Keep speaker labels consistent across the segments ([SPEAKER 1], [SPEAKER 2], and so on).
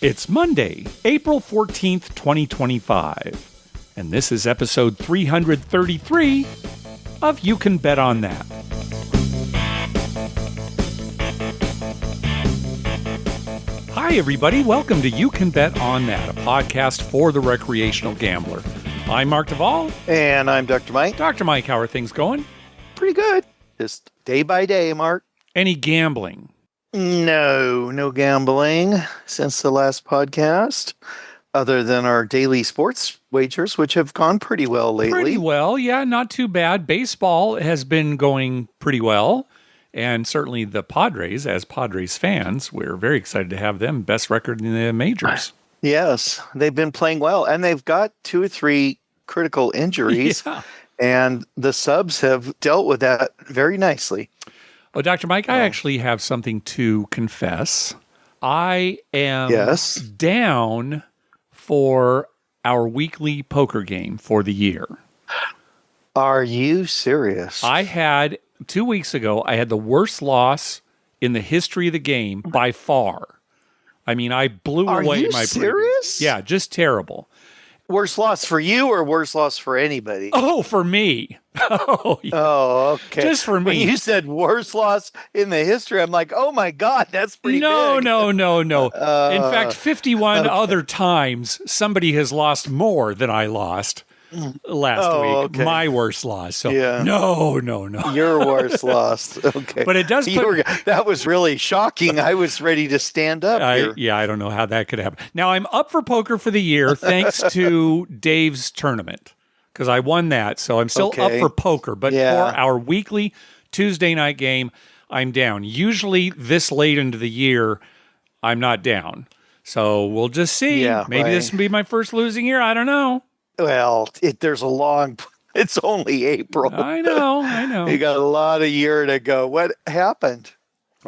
[SPEAKER 1] It's Monday, April 14th, 2025, and this is episode 333 of You Can Bet On That. Hi, everybody. Welcome to You Can Bet On That, a podcast for the recreational gambler. I'm Mark Duvall.
[SPEAKER 2] And I'm Dr. Mike.
[SPEAKER 1] Dr. Mike, how are things going?
[SPEAKER 2] Pretty good. Just day by day, Mark.
[SPEAKER 1] Any gambling?
[SPEAKER 2] No gambling since the last podcast, other than our daily sports wagers, which have gone pretty well lately.
[SPEAKER 1] Pretty well, yeah, not too bad. Baseball has been going pretty well, and certainly the Padres, as Padres fans, we're very excited to have them best record in the majors.
[SPEAKER 2] Yes, they've been playing well, and they've got 2 or 3 critical injuries, and the subs have dealt with that very nicely.
[SPEAKER 1] Well, Dr. Mike, I actually have something to confess. I am down for our weekly poker game for the year.
[SPEAKER 2] Are you serious?
[SPEAKER 1] I had, 2 weeks ago, I had the worst loss in the history of the game by far. I mean, I blew away my
[SPEAKER 2] Are you serious?
[SPEAKER 1] Yeah, just terrible.
[SPEAKER 2] Worst loss for you or worst loss for anybody?
[SPEAKER 1] Oh, for me. Oh, yeah.
[SPEAKER 2] Oh, okay.
[SPEAKER 1] Just for me.
[SPEAKER 2] When you said worst loss in the history, I'm like, oh my God, that's pretty big.
[SPEAKER 1] No. In fact, 51 other times, somebody has lost more than I lost last week.
[SPEAKER 2] Okay.
[SPEAKER 1] My worst loss. So,
[SPEAKER 2] yeah.
[SPEAKER 1] No.
[SPEAKER 2] Your worst loss. Okay.
[SPEAKER 1] But it does put...
[SPEAKER 2] That was really shocking. I was ready to stand up here.
[SPEAKER 1] Yeah, I don't know how that could happen. Now, I'm up for poker for the year thanks to Dave's tournament, because I won that. So I'm still up for poker. But for our weekly Tuesday night game, I'm down. Usually this late into the year, I'm not down. So we'll just see.
[SPEAKER 2] Yeah,
[SPEAKER 1] Maybe this will be my first losing year. I don't know.
[SPEAKER 2] Well, it's only April.
[SPEAKER 1] I know.
[SPEAKER 2] You got a lot of year to go. What happened?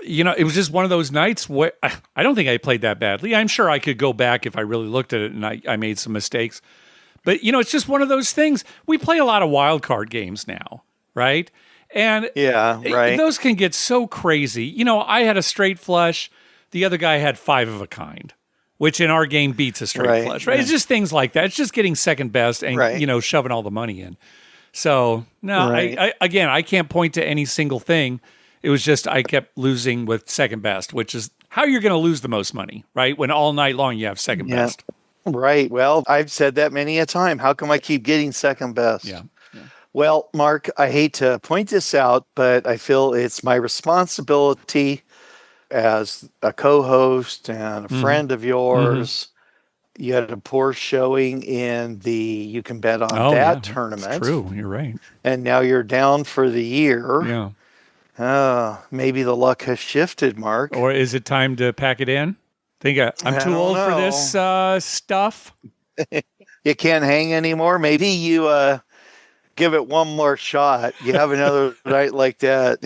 [SPEAKER 1] You know, it was just one of those nights where I don't think I played that badly. I'm sure I could go back if I really looked at it and I made some mistakes. But, you know, it's just one of those things. We play a lot of wild card games now, right? And those can get so crazy. You know, I had a straight flush. The other guy had 5 of a kind, which in our game beats a straight flush, right? It's just things like that. It's just getting second best and, you know, shoving all the money in. So, no, I can't point to any single thing. It was just I kept losing with second best, which is how you're going to lose the most money, right? When all night long you have second best.
[SPEAKER 2] Right. Well, I've said that many a time. How come I keep getting second best?
[SPEAKER 1] Yeah.
[SPEAKER 2] Well, Mark, I hate to point this out, but I feel it's my responsibility as a co-host and a friend of yours. You had a poor showing in the You Can Bet On That tournament.
[SPEAKER 1] It's true. You're right.
[SPEAKER 2] And now you're down for the year.
[SPEAKER 1] Yeah.
[SPEAKER 2] Maybe the luck has shifted, Mark.
[SPEAKER 1] Or is it time to pack it in? Think I'm too old for this stuff.
[SPEAKER 2] You can't hang anymore. Maybe you give it one more shot. You have another night like that.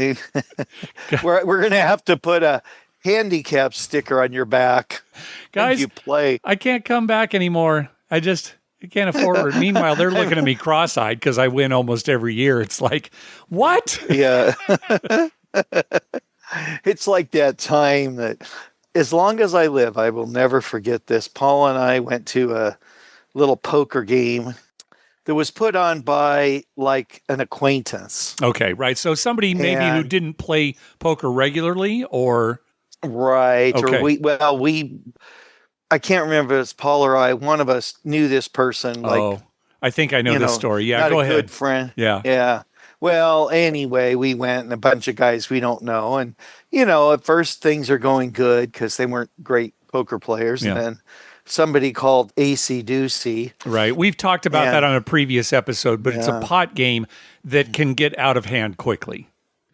[SPEAKER 2] We're going to have to put a handicap sticker on your back.
[SPEAKER 1] Guys,
[SPEAKER 2] you play.
[SPEAKER 1] I can't come back anymore. I can't afford it. Meanwhile, they're looking at me cross-eyed because I win almost every year. It's like, what?
[SPEAKER 2] Yeah. It's like that time that, as long as I live, I will never forget this. Paul and I went to a little poker game that was put on by like an acquaintance.
[SPEAKER 1] Okay, right. So somebody maybe who didn't play poker regularly or...
[SPEAKER 2] Right.
[SPEAKER 1] Okay.
[SPEAKER 2] Or I can't remember if it's Paul or I. One of us knew this person.
[SPEAKER 1] I think I know this story. Yeah, go ahead.
[SPEAKER 2] Good friend.
[SPEAKER 1] Yeah.
[SPEAKER 2] Well, anyway, we went and a bunch of guys we don't know. And, you know, at first things are going good because they weren't great poker players.
[SPEAKER 1] Yeah.
[SPEAKER 2] And then somebody called AC Doocy.
[SPEAKER 1] Right. We've talked about that on a previous episode, but it's a pot game that can get out of hand quickly.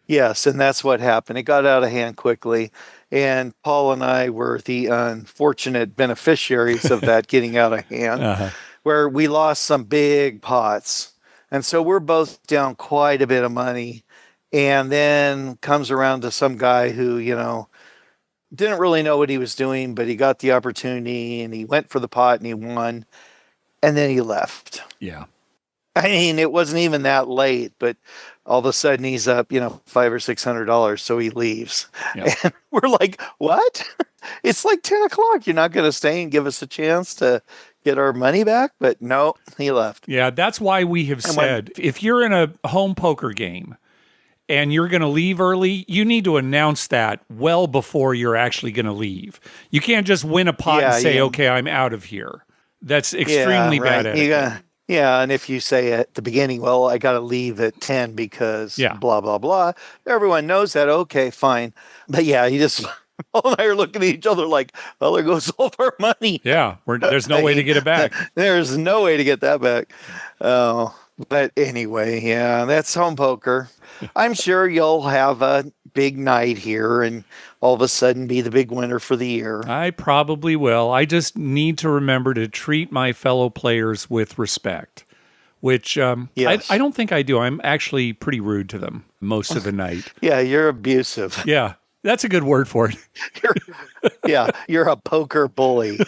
[SPEAKER 2] Yes, and that's what happened. It got out of hand quickly. And Paul and I were the unfortunate beneficiaries of that getting out of hand, where we lost some big pots. And so we're both down quite a bit of money. And then comes around to some guy who, you know, didn't really know what he was doing, but he got the opportunity and he went for the pot and he won. And then he left.
[SPEAKER 1] Yeah.
[SPEAKER 2] I mean, it wasn't even that late, but all of a sudden he's up, $500 or $600. So he leaves.
[SPEAKER 1] Yeah.
[SPEAKER 2] And we're like, what? it's like 10 o'clock. You're not going to stay and give us a chance to get our money back? But no, he left.
[SPEAKER 1] Yeah, that's why we have said if you're in a home poker game and you're going to leave early, you need to announce that well before you're actually going to leave. You can't just win a pot and say, okay, I'm out of here. That's extremely bad etiquette.
[SPEAKER 2] Yeah, and if you say at the beginning, well, I got to leave at 10 because blah, blah, blah, everyone knows that. Okay, fine. But yeah, you just, Paul and I are looking at each other like, well, there goes all of our money.
[SPEAKER 1] Yeah, there's no way to get it back.
[SPEAKER 2] There's no way to get that back. Oh, but anyway, yeah, that's home poker. I'm sure you'll have a big night here and all of a sudden be the big winner for the year.
[SPEAKER 1] I probably will. I just need to remember to treat my fellow players with respect, which
[SPEAKER 2] yes.
[SPEAKER 1] I don't think I do. I'm actually pretty rude to them most of the night.
[SPEAKER 2] Yeah, you're abusive.
[SPEAKER 1] Yeah, that's a good word for it.
[SPEAKER 2] You're a poker bully.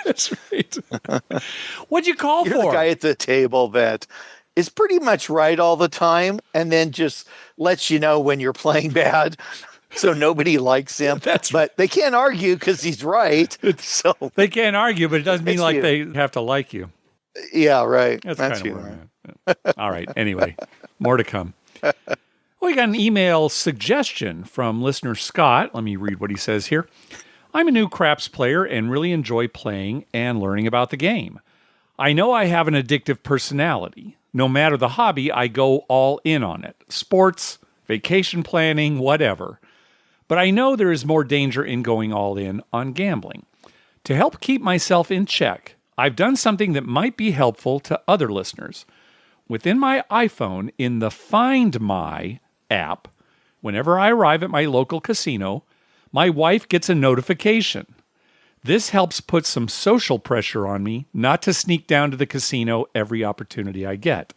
[SPEAKER 1] That's right. What'd you call
[SPEAKER 2] You're
[SPEAKER 1] for?
[SPEAKER 2] The guy at the table that is pretty much right all the time and then just lets you know when you're playing bad. So nobody likes him. But they can't argue because he's right. So
[SPEAKER 1] they can't argue, but it doesn't mean like they have to like you.
[SPEAKER 2] Yeah, right.
[SPEAKER 1] That's kind of right. All right. Anyway, more to come. We got an email suggestion from listener Scott. Let me read what he says here. I'm a new craps player and really enjoy playing and learning about the game. I know I have an addictive personality. No matter the hobby, I go all in on it. Sports, vacation planning, whatever. But I know there is more danger in going all in on gambling. To help keep myself in check, I've done something that might be helpful to other listeners. Within my iPhone, in the Find My app, whenever I arrive at my local casino, my wife gets a notification. This helps put some social pressure on me not to sneak down to the casino every opportunity I get.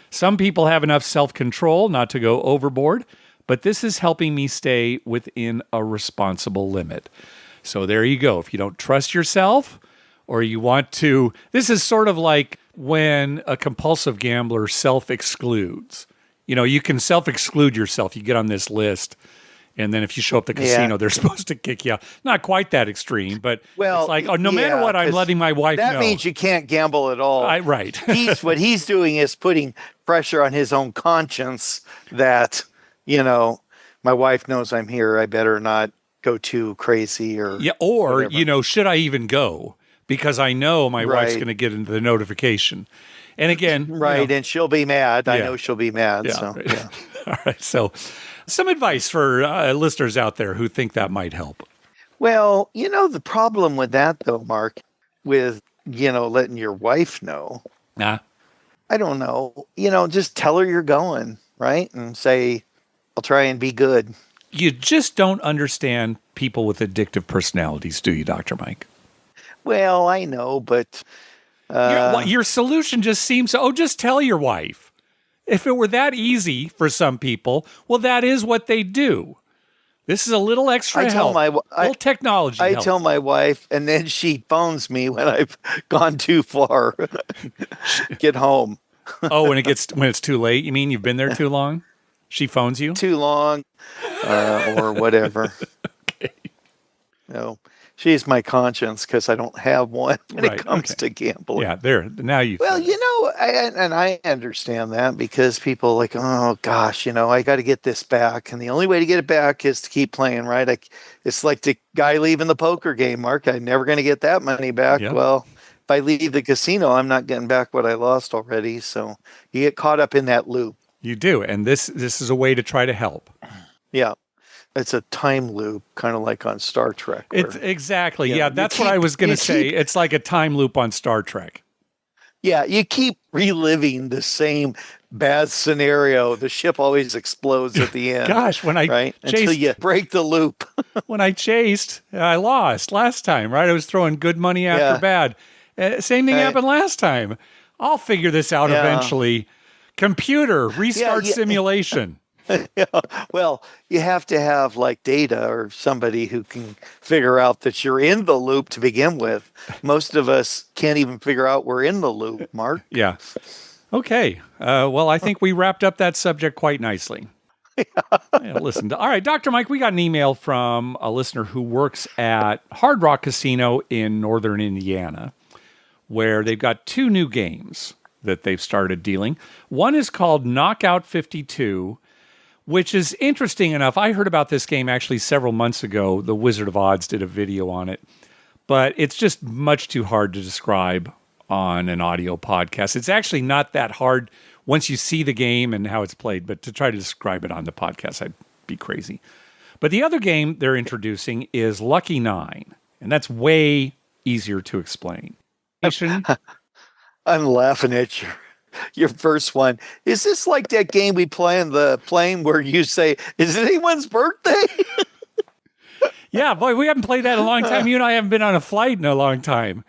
[SPEAKER 1] Some people have enough self-control not to go overboard, but this is helping me stay within a responsible limit. So there you go. If you don't trust yourself or you want to, this is sort of like when a compulsive gambler self-excludes. You know, you can self-exclude yourself. You get on this list. And then if you show up at the casino, they're supposed to kick you out. Not quite that extreme, but it's like, no matter what, I'm letting my wife know.
[SPEAKER 2] That means you can't gamble at all.
[SPEAKER 1] Right.
[SPEAKER 2] What he's doing is putting pressure on his own conscience that, my wife knows I'm here. I better not go too crazy or
[SPEAKER 1] whatever. Should I even go? Because I know my wife's going to get into the notification. And again,
[SPEAKER 2] and she'll be mad. I know she'll be mad.
[SPEAKER 1] Yeah,
[SPEAKER 2] so,
[SPEAKER 1] right. Yeah. All right. So some advice for listeners out there who think that might help.
[SPEAKER 2] Well, the problem with that, though, Mark, with, letting your wife know.
[SPEAKER 1] I
[SPEAKER 2] don't know. Just tell her you're going, right? And say, I'll try and be good.
[SPEAKER 1] You just don't understand people with addictive personalities, do you, Dr. Mike?
[SPEAKER 2] Well, I know, but...
[SPEAKER 1] your solution just seems, just tell your wife. If it were that easy for some people, well, that is what they do. This is a little extra help. Little technology help.
[SPEAKER 2] I tell my wife, and then she phones me when I've gone too far. Get home.
[SPEAKER 1] When it's too late? You mean you've been there too long? She phones you?
[SPEAKER 2] Too long, or whatever.
[SPEAKER 1] Okay.
[SPEAKER 2] No. She's my conscience because I don't have one when it comes to gambling.
[SPEAKER 1] Yeah, there. Now you.
[SPEAKER 2] Well, I understand that because people are like, oh gosh, I got to get this back, and the only way to get it back is to keep playing, right? It's like the guy leaving the poker game, Mark. I'm never going to get that money back. Yep. Well, if I leave the casino, I'm not getting back what I lost already. So you get caught up in that loop.
[SPEAKER 1] You do, and this is a way to try to help.
[SPEAKER 2] Yeah. It's a time loop, kind of like on Star Trek.
[SPEAKER 1] It's exactly. Yeah, that's what I was going to say. It's like a time loop on Star Trek.
[SPEAKER 2] Yeah, you keep reliving the same bad scenario. The ship always explodes at the end.
[SPEAKER 1] Gosh, when I
[SPEAKER 2] chased, until you break the loop.
[SPEAKER 1] When I chased, I lost last time, right? I was throwing good money after bad. Same thing happened last time. I'll figure this out eventually. Computer, restart simulation.
[SPEAKER 2] Yeah. Well, you have to have like data or somebody who can figure out that you're in the loop to begin with. Most of us can't even figure out we're in the loop, Mark.
[SPEAKER 1] Yeah. Okay. Well, I think we wrapped up that subject quite nicely. Yeah, listen. All right, Dr. Mike, we got an email from a listener who works at Hard Rock Casino in northern Indiana, where they've got 2 new games that they've started dealing. One is called Knockout 52, which is interesting enough. I heard about this game actually several months ago. The Wizard of Odds did a video on it, but it's just much too hard to describe on an audio podcast. It's actually not that hard once you see the game and how it's played, but to try to describe it on the podcast, I'd be crazy. But the other game they're introducing is Lucky 9, and that's way easier to explain.
[SPEAKER 2] I'm laughing at your first one. Is this like that game we play in the plane where you say, "Is it anyone's birthday?"
[SPEAKER 1] Yeah, boy, we haven't played that in a long time. You and I haven't been on a flight in a long time.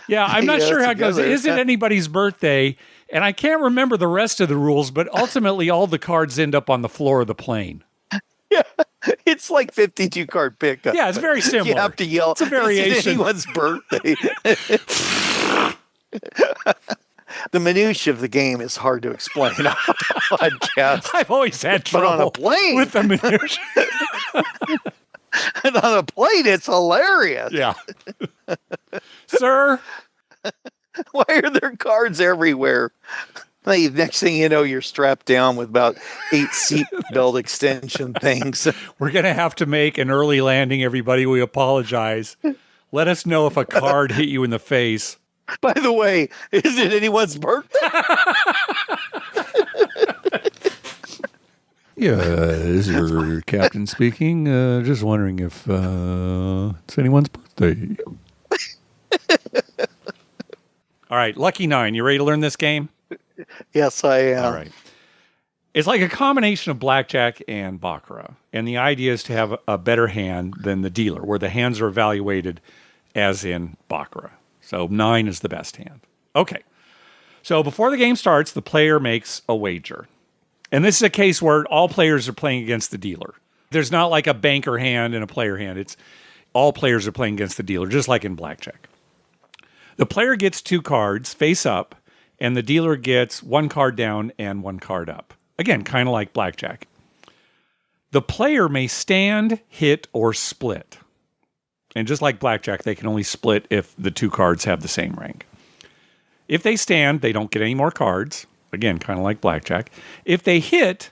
[SPEAKER 1] Yeah, I'm not sure how it goes. Is it anybody's birthday? And I can't remember the rest of the rules, but ultimately all the cards end up on the floor of the plane.
[SPEAKER 2] Yeah, it's like 52 card pickup.
[SPEAKER 1] Yeah, it's very similar.
[SPEAKER 2] You have to yell,
[SPEAKER 1] it's a variation.
[SPEAKER 2] Is it anyone's birthday? The minutiae of the game is hard to explain on a podcast.
[SPEAKER 1] I've always had trouble
[SPEAKER 2] on a plane,
[SPEAKER 1] with the minutiae.
[SPEAKER 2] And on a plane, it's hilarious.
[SPEAKER 1] Yeah. Sir?
[SPEAKER 2] Why are there cards everywhere? Next thing you know, you're strapped down with about 8 seatbelt extension things.
[SPEAKER 1] We're going to have to make an early landing, everybody. We apologize. Let us know if a card hit you in the face.
[SPEAKER 2] By the way, is it anyone's birthday?
[SPEAKER 1] Yeah, this is your captain speaking. Just wondering if it's anyone's birthday. All right, Lucky 9. You ready to learn this game?
[SPEAKER 2] Yes, I am.
[SPEAKER 1] All right. It's like a combination of blackjack and baccarat. And the idea is to have a better hand than the dealer, where the hands are evaluated as in baccarat. So 9 is the best hand. Okay. So before the game starts, the player makes a wager. And this is a case where all players are playing against the dealer. There's not like a banker hand and a player hand. It's all players are playing against the dealer, just like in blackjack. The player gets 2 cards face up, and the dealer gets 1 card down and 1 card up. Again, kind of like blackjack. The player may stand, hit, or split. And just like blackjack, they can only split if the 2 cards have the same rank. If they stand, they don't get any more cards. Again, kind of like blackjack. If they hit,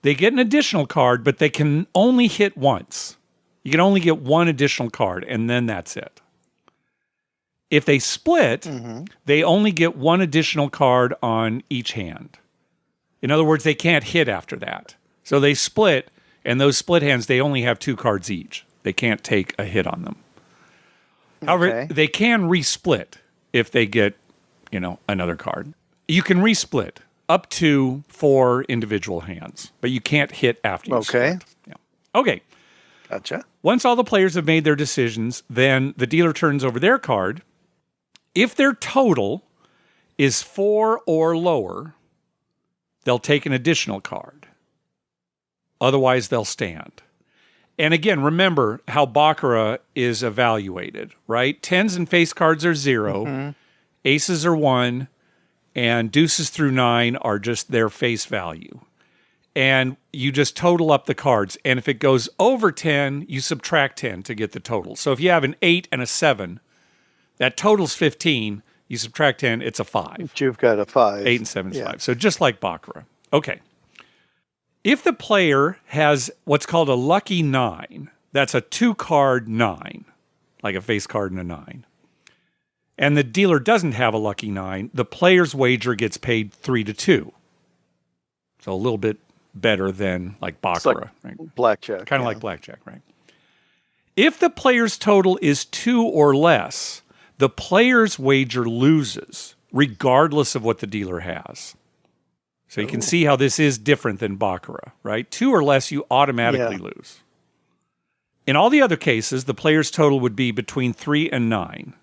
[SPEAKER 1] they get an additional card, but they can only hit once. You can only get 1 additional card, and then that's it. If they split, they only get 1 additional card on each hand. In other words, they can't hit after that. So they split, and those split hands, they only have 2 cards each. They can't take a hit on them. However, they can resplit if they get, another card. You can resplit up to 4 individual hands, but you can't hit after you split. Yeah. Okay.
[SPEAKER 2] Gotcha.
[SPEAKER 1] Once all the players have made their decisions, then the dealer turns over their card. If their total is 4 or lower, they'll take an additional card. Otherwise, they'll stand. And again, remember how baccarat is evaluated, right? 10s and face cards are 0, aces are 1, and deuces through 9 are just their face value. And you just total up the cards. And if it goes over 10, you subtract 10 to get the total. So if you have an 8 and a 7, that total's 15. You subtract 10, it's a 5.
[SPEAKER 2] You've got a 5.
[SPEAKER 1] 8 and 7 is 5. So just like baccarat. Okay. If the player has what's called a lucky 9, that's a 2-card 9, like a face card and a 9, and the dealer doesn't have a lucky 9, the player's wager gets paid 3-2. So a little bit better than like baccarat, right?
[SPEAKER 2] Blackjack.
[SPEAKER 1] Kind of like blackjack, right? If the player's total is 2 or less, the player's wager loses, regardless of what the dealer has. So you can see how this is different than baccarat, right? 2 or less, you automatically lose. In all the other cases, the player's total would be between 3 and 9.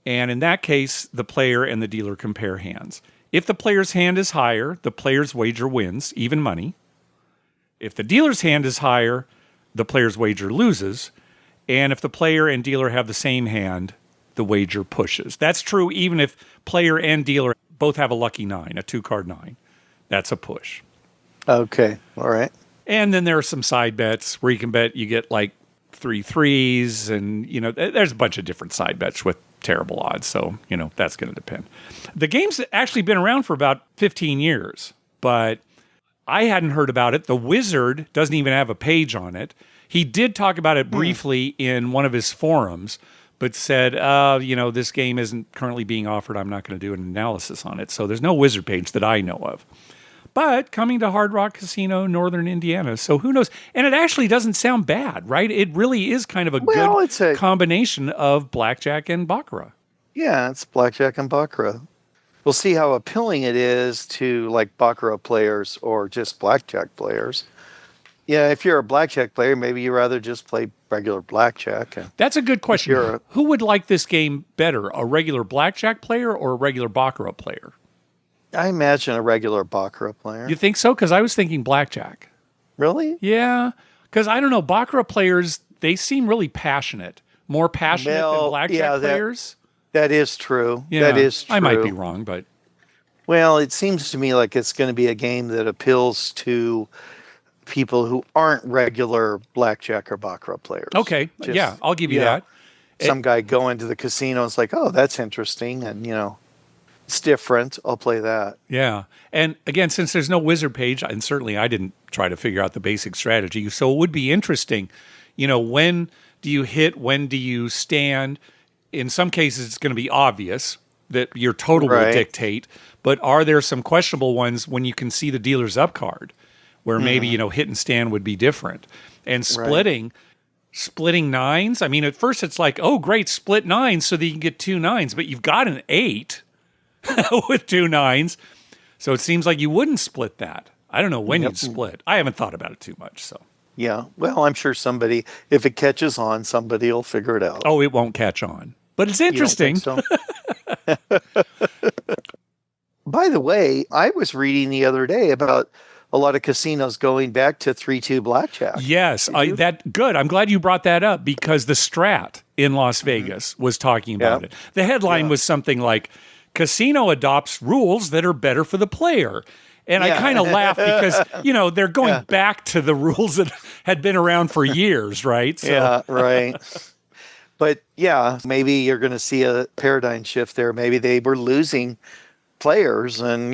[SPEAKER 1] And in that case, the player and the dealer compare hands. If the player's hand is higher, the player's wager wins, even money. If the dealer's hand is higher, the player's wager loses. And if the player and dealer have the same hand, the wager pushes. That's true even if player and dealer both have a lucky 9, a 2-card 9. That's a push.
[SPEAKER 2] Okay. All right.
[SPEAKER 1] And then there are some side bets where you can bet you get like 3 threes, and there's a bunch of different side bets with terrible odds. So that's going to depend. The game's actually been around for about 15 years, but I hadn't heard about it. The Wizard doesn't even have a page on it. He did talk about it briefly in one of his forums, but said, this game isn't currently being offered. I'm not going to do an analysis on it. So there's no Wizard page that I know of. But coming to Hard Rock Casino, Northern Indiana. So who knows? And it actually doesn't sound bad, right? It really is kind of a good combination of blackjack and baccarat.
[SPEAKER 2] Yeah, it's blackjack and baccarat. We'll see how appealing it is to like baccarat players or just blackjack players. Yeah, if you're a blackjack player, maybe you'd rather just play regular blackjack.
[SPEAKER 1] That's a good question. Who would like this game better, a regular blackjack player or a regular baccarat player?
[SPEAKER 2] I imagine a regular baccarat player.
[SPEAKER 1] You think so? Because I was thinking blackjack.
[SPEAKER 2] Really?
[SPEAKER 1] Yeah. Because I don't know, baccarat players, they seem really passionate. More passionate than blackjack players.
[SPEAKER 2] That is true.
[SPEAKER 1] Yeah,
[SPEAKER 2] that is true.
[SPEAKER 1] I might be wrong, but...
[SPEAKER 2] Well, it seems to me like it's going to be a game that appeals to people who aren't regular blackjack or baccarat players.
[SPEAKER 1] Okay. Yeah, I'll give you that.
[SPEAKER 2] Some guy going to the casino is like, oh, that's interesting. And, it's different. I'll play that.
[SPEAKER 1] Yeah. And again, since there's no Wizard page, and certainly I didn't try to figure out the basic strategy, so it would be interesting. When do you hit? When do you stand? In some cases, it's going to be obvious that your total will dictate. But are there some questionable ones when you can see the dealer's up card where maybe, hit and stand would be different? And splitting nines. I mean, at first it's like, oh, great, split nines so that you can get 2 nines. But you've got an 8. with 2 nines. So it seems like you wouldn't split that. I don't know when you'd split. I haven't thought about it too much. So
[SPEAKER 2] yeah. Well, I'm sure somebody, if it catches on, somebody will figure it out.
[SPEAKER 1] Oh, it won't catch on. But it's interesting.
[SPEAKER 2] You don't think so? By the way, I was reading the other day about a lot of casinos going back to 3-2 blackjack.
[SPEAKER 1] Yes, good. I'm glad you brought that up because the Strat in Las Vegas was talking about it. The headline was something like, Casino adopts rules that are better for the player. And I kind of laugh because, they're going back to the rules that had been around for years, right? So.
[SPEAKER 2] Yeah, right. But maybe you're going to see a paradigm shift there. Maybe they were losing players and,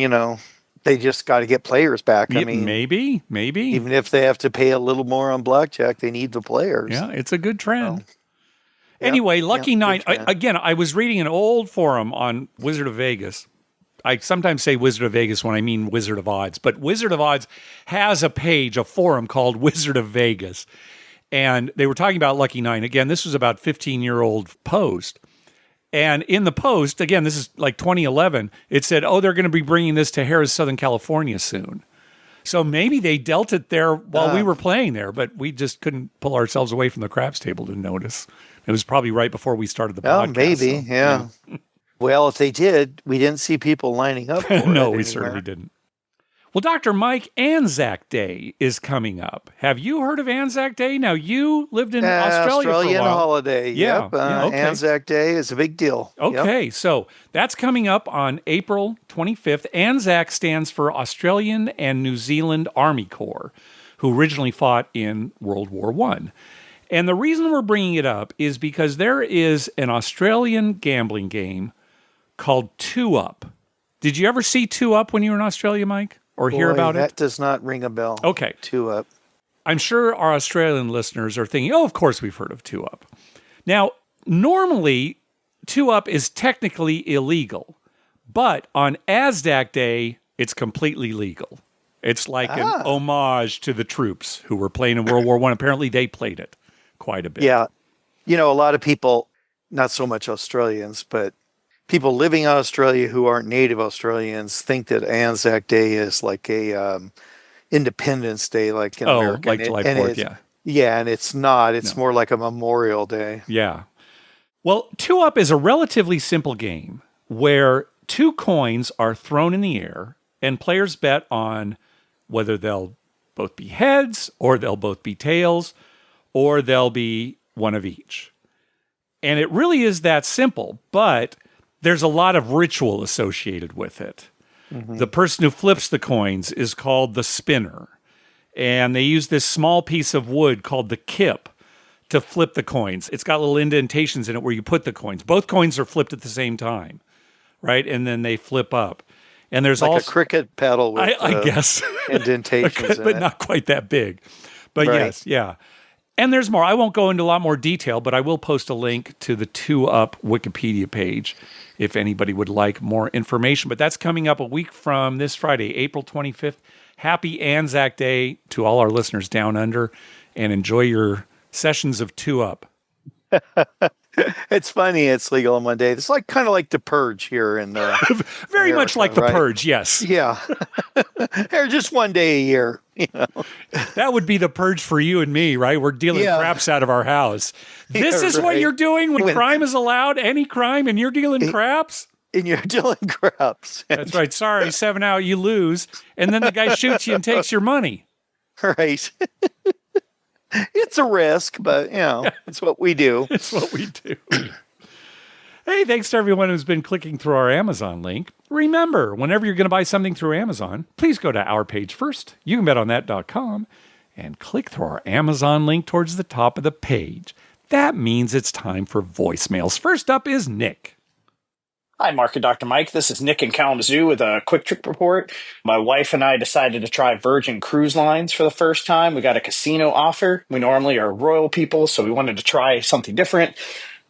[SPEAKER 2] they just got to get players back. I mean,
[SPEAKER 1] maybe.
[SPEAKER 2] Even if they have to pay a little more on blackjack, they need the players.
[SPEAKER 1] Yeah, it's a good trend. Anyway, Lucky Nine, again, I was reading an old forum on Wizard of Vegas. I sometimes say Wizard of Vegas when I mean Wizard of Odds, but Wizard of Odds has a forum called Wizard of Vegas. And they were talking about Lucky Nine. Again, this was about 15-year-old post. And in the post, again, this is like 2011, it said, they're going to be bringing this to Harrah's, Southern California soon. So maybe they dealt it there while we were playing there, but we just couldn't pull ourselves away from the craps table to notice. It was probably right before we started the podcast.
[SPEAKER 2] Oh, maybe, so, yeah. Well, if they did, we didn't see people lining up for it.
[SPEAKER 1] No, we certainly didn't. Well, Dr. Mike, Anzac Day is coming up. Have you heard of Anzac Day? Now, you lived in Australia for a while.
[SPEAKER 2] Holiday,
[SPEAKER 1] yeah.
[SPEAKER 2] Yep. Anzac Day is a big deal.
[SPEAKER 1] Okay, so that's coming up on April 25th. Anzac stands for Australian and New Zealand Army Corps, who originally fought in World War I. And the reason we're bringing it up is because there is an Australian gambling game called 2 Up. Did you ever see 2 Up when you were in Australia, Mike? Or hear about it?
[SPEAKER 2] That does not ring a bell.
[SPEAKER 1] Okay.
[SPEAKER 2] 2 Up.
[SPEAKER 1] I'm sure our Australian listeners are thinking, of course we've heard of 2 Up. Now, normally, 2 Up is technically illegal. But on Anzac Day, it's completely legal. It's like an homage to the troops who were playing in World War I. Apparently, they played it quite a bit.
[SPEAKER 2] Yeah. A lot of people, not so much Australians, but people living in Australia who aren't native Australians think that Anzac Day is like a Independence Day, like in America.
[SPEAKER 1] Like July 4th, yeah.
[SPEAKER 2] Yeah, and it's not. It's more like a Memorial Day.
[SPEAKER 1] Yeah. Well, 2 Up is a relatively simple game where 2 coins are thrown in the air and players bet on whether they'll both be heads or they'll both be tails or they'll be one of each. And it really is that simple, but there's a lot of ritual associated with it. The person who flips the coins is called the spinner. And they use this small piece of wood called the kip to flip the coins. It's got little indentations in it where you put the coins. Both coins are flipped at the same time, right? And then they flip up. And there's
[SPEAKER 2] like
[SPEAKER 1] also
[SPEAKER 2] a cricket paddle with
[SPEAKER 1] I guess
[SPEAKER 2] indentations in
[SPEAKER 1] but
[SPEAKER 2] it.
[SPEAKER 1] not quite that big. But
[SPEAKER 2] Right.
[SPEAKER 1] yes, yeah. And there's more. I won't go into a lot more detail, but I will post a link to the 2UP Wikipedia page if anybody would like more information. But that's coming up a week from this Friday, April 25th. Happy Anzac Day to all our listeners down under, and enjoy your sessions of 2UP.
[SPEAKER 2] It's funny. It's legal on Monday. It's like kind of like the Purge here in
[SPEAKER 1] Very
[SPEAKER 2] America,
[SPEAKER 1] much like the
[SPEAKER 2] right?
[SPEAKER 1] Purge, yes.
[SPEAKER 2] Yeah, they're just one day a year.
[SPEAKER 1] That would be the Purge for you and me, right? We're dealing
[SPEAKER 2] Yeah.
[SPEAKER 1] craps out of our house. This
[SPEAKER 2] Yeah,
[SPEAKER 1] is what
[SPEAKER 2] right.
[SPEAKER 1] you're doing when
[SPEAKER 2] When-
[SPEAKER 1] crime is allowed, any crime, and you're dealing craps?
[SPEAKER 2] And you're dealing craps.
[SPEAKER 1] That's right. Sorry, 7 out, you lose. And then the guy shoots you and takes your money.
[SPEAKER 2] Right. It's a risk, but it's what we do.
[SPEAKER 1] That's what we do. Hey, thanks to everyone who's been clicking through our Amazon link. Remember, whenever you're going to buy something through Amazon, please go to our page first, youcanbetonThat.com, and click through our Amazon link towards the top of the page. That means it's time for voicemails. First up is Nick.
[SPEAKER 3] Hi, Mark and Dr. Mike. This is Nick in Kalamazoo with a quick trip report. My wife and I decided to try Virgin Cruise Lines for the first time. We got a casino offer. We normally are royal people, so we wanted to try something different.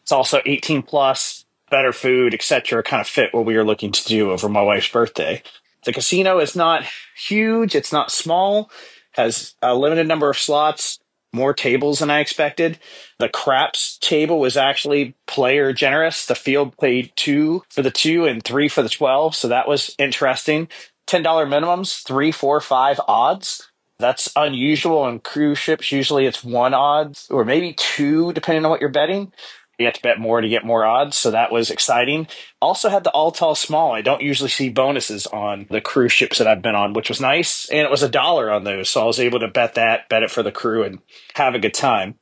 [SPEAKER 3] It's also 18 plus, better food, etc. Kind of fit what we were looking to do over my wife's birthday. The casino is not huge. It's not small. Has a limited number of slots. More tables than I expected. The craps table was actually player generous. The field played 2 for the 2 and 3 for the 12. So that was interesting. $10 minimums, 3, 4, 5 odds. That's unusual on cruise ships. Usually it's 1 odds or maybe 2, depending on what you're betting. You have to bet more to get more odds. So that was exciting. Also had the all tall small. I don't usually see bonuses on the cruise ships that I've been on, which was nice. And it was $1 on those. So I was able to bet it for the crew and have a good time.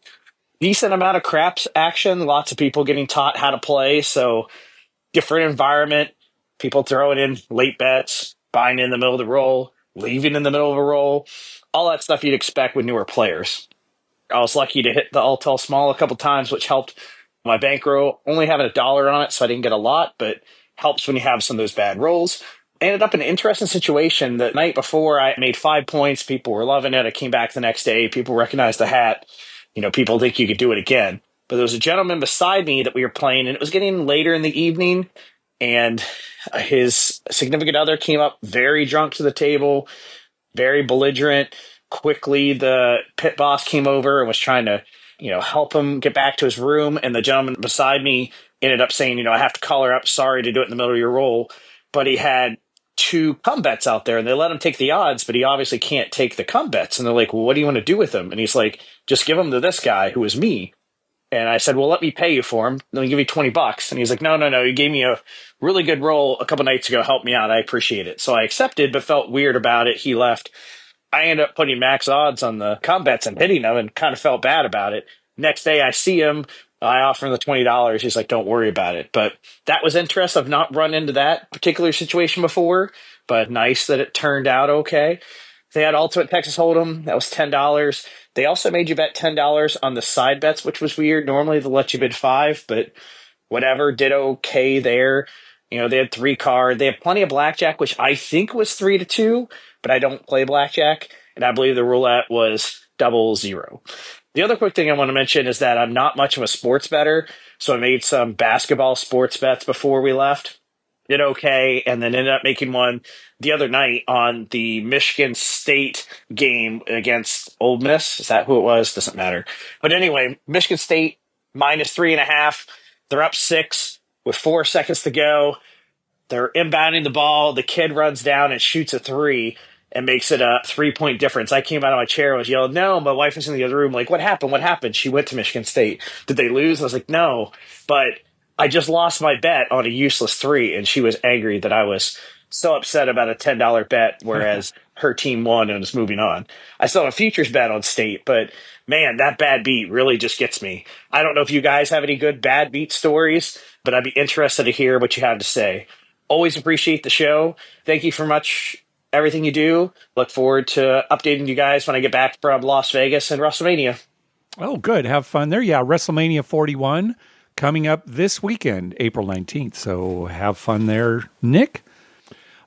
[SPEAKER 3] Decent amount of craps action. Lots of people getting taught how to play. So different environment. People throwing in late bets, buying in the middle of the roll, leaving in the middle of a roll. All that stuff you'd expect with newer players. I was lucky to hit the all tall small a couple times, which helped my bankroll. Only having $1 on it, so I didn't get a lot, but helps when you have some of those bad rolls. I ended up in an interesting situation. The night before, I made 5 points. People were loving it. I came back the next day. People recognized the hat. People think you could do it again. But there was a gentleman beside me that we were playing, and it was getting later in the evening, and his significant other came up very drunk to the table, very belligerent. Quickly, the pit boss came over and was trying to help him get back to his room. And the gentleman beside me ended up saying, I have to call her up. Sorry to do it in the middle of your roll. But he had 2 come bets out there and they let him take the odds, but he obviously can't take the come bets. And they're like, well, what do you want to do with them? And he's like, just give them to this guy who was me. And I said, well, let me pay you for him. Let me give you $20. And he's like, no. You gave me a really good roll a couple nights ago. Help me out. I appreciate it. So I accepted, but felt weird about it. He left. I ended up putting max odds on the come bets and hitting them and kind of felt bad about it. Next day I see him. I offer him the $20. He's like, don't worry about it. But that was interesting. I've not run into that particular situation before, but nice that it turned out okay. They had Ultimate Texas Hold'em. That was $10. They also made you bet $10 on the side bets, which was weird. Normally they'll let you bid 5, but whatever, did okay there. They had 3 card. They had plenty of blackjack, which I think was 3-2, but I don't play blackjack. And I believe the roulette was 00. The other quick thing I want to mention is that I'm not much of a sports bettor. So I made some basketball sports bets before we left. Did okay, and then ended up making one the other night on the Michigan State game against Ole Miss. Is that who it was? Doesn't matter. But anyway, Michigan State -3.5. They're up 6 with 4 seconds to go. They're inbounding the ball. The kid runs down and shoots a 3 and makes it a 3-point difference. I came out of my chair and was yelling, no. My wife was in the other room like, what happened? What happened? She went to Michigan State. Did they lose? I was like, no. But I just lost my bet on a useless 3, and she was angry that I was so upset about a $10 bet, whereas her team won and is moving on. I still have a futures bet on State, but man, that bad beat really just gets me. I don't know if you guys have any good bad beat stories, but I'd be interested to hear what you have to say. Always appreciate the show. Thank you for much everything you do. Look forward to updating you guys when I get back from Las Vegas and WrestleMania.
[SPEAKER 1] Oh, good. Have fun there. Yeah, WrestleMania 41 coming up this weekend, April 19th. So have fun there, Nick.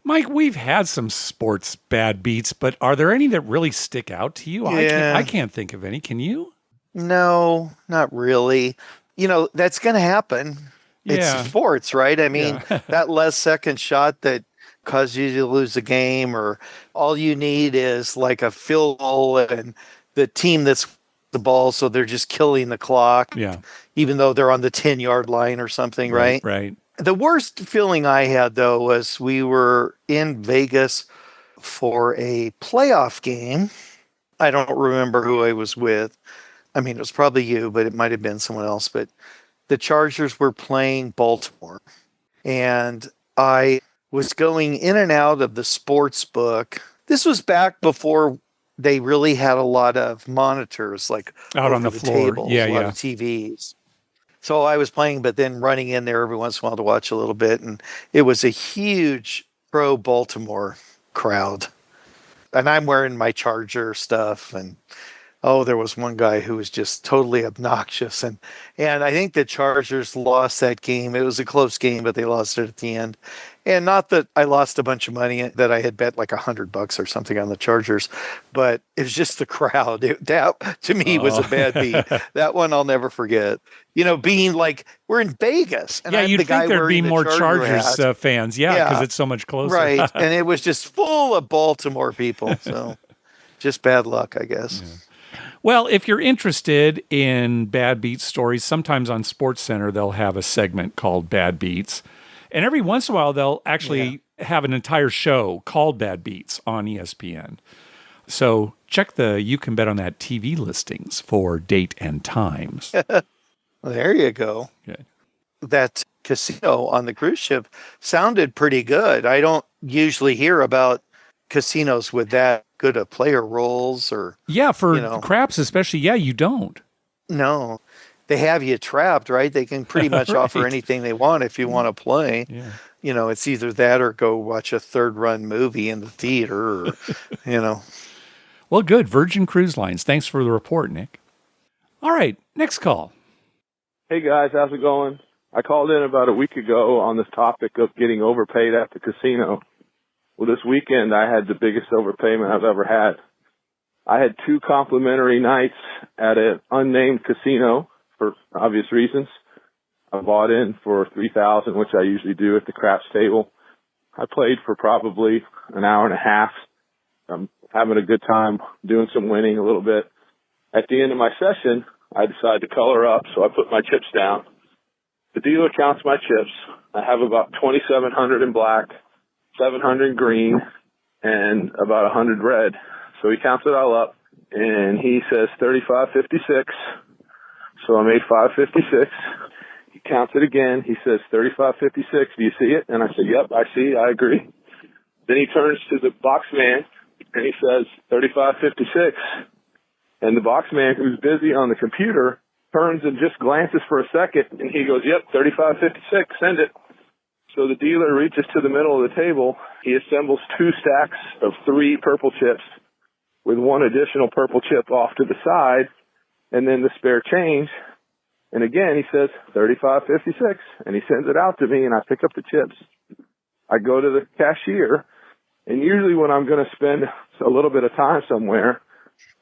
[SPEAKER 1] Mike, we've had some sports bad beats, but are there any that really stick out to you?
[SPEAKER 2] Yeah.
[SPEAKER 1] I can't think of any. Can you?
[SPEAKER 2] No, not really. That's going to happen. It's
[SPEAKER 1] Yeah.
[SPEAKER 2] sports, right? I mean,
[SPEAKER 1] Yeah.
[SPEAKER 2] that last second shot that caused you to lose the game, or all you need is like a field goal and the team that's the ball, so they're just killing the clock,
[SPEAKER 1] Yeah.
[SPEAKER 2] even though they're on the 10-yard line or something, right?
[SPEAKER 1] Right.
[SPEAKER 2] The worst feeling I had, though, was we were in Vegas for a playoff game. I don't remember who I was with. I mean, it was probably you, but it might have been someone else. But the Chargers were playing Baltimore. And I was going in and out of the sports book. This was back before they really had a lot of monitors, like
[SPEAKER 1] Out on
[SPEAKER 2] over
[SPEAKER 1] the floor.
[SPEAKER 2] tables,
[SPEAKER 1] Yeah,
[SPEAKER 2] a lot
[SPEAKER 1] yeah.
[SPEAKER 2] of TVs. So I was playing, but then running in there every once in a while to watch a little bit. And it was a huge pro Baltimore crowd. And I'm wearing my Charger stuff. And there was one guy who was just totally obnoxious. And I think the Chargers lost that game. It was a close game, but they lost it at the end. And not that I lost a bunch of money that I had bet like $100 or something on the Chargers, but it was just the crowd. That to me was a bad beat. That one I'll never forget. Being like, we're in Vegas, and
[SPEAKER 1] Yeah,
[SPEAKER 2] I'm
[SPEAKER 1] you'd
[SPEAKER 2] the guy
[SPEAKER 1] think there'd be
[SPEAKER 2] wearing the
[SPEAKER 1] more
[SPEAKER 2] Charger
[SPEAKER 1] Chargers
[SPEAKER 2] hat.
[SPEAKER 1] fans. Yeah, because it's so much closer.
[SPEAKER 2] Right. And it was just full of Baltimore people. So just bad luck, I guess.
[SPEAKER 1] Yeah. Well, if you're interested in Bad Beats stories, sometimes on SportsCenter they'll have a segment called Bad Beats. And every once in a while they'll actually have an entire show called Bad Beats on ESPN. So check the You Can Bet on That TV listings for date and times.
[SPEAKER 2] There you go.
[SPEAKER 1] Good.
[SPEAKER 2] That casino on the cruise ship sounded pretty good. I don't usually hear about casinos with that good of player roles or
[SPEAKER 1] for craps especially. Yeah, you don't.
[SPEAKER 2] No. They have you trapped, right? They can pretty much offer anything they want if you want to play.
[SPEAKER 1] Yeah.
[SPEAKER 2] It's either that or go watch a third run movie in the theater or.
[SPEAKER 1] Well, good. Virgin Cruise Lines. Thanks for the report, Nick. All right, next call.
[SPEAKER 4] Hey guys, how's it going? I called in about a week ago on this topic of getting overpaid at the casino. Well, this weekend I had the biggest overpayment I've ever had. I had 2 complimentary nights at an unnamed casino for obvious reasons. I bought in for $3,000, which I usually do at the craps table. I played for probably an hour and a half. I'm having a good time, doing some winning a little bit. At the end of my session, I decided to color up, so I put my chips down. The dealer counts my chips. I have about 2,700 in black, 700 in green, and about 100 red. So he counts it all up, and he says 35.56. So I made 5.56. He counts it again. He says 35.56. Do you see it? And I said, yep, I see. I agree. Then he turns to the box man, and he says 35.56. And the box man, who's busy on the computer, turns and just glances for a second, and he goes, yep, 35.56, send it. So the dealer reaches to the middle of the table. He assembles 2 stacks of 3 purple chips with 1 additional purple chip off to the side, and then the spare change. And again, he says 35.56, and he sends it out to me, and I pick up the chips. I go to the cashier, and usually when I'm going to spend a little bit of time somewhere,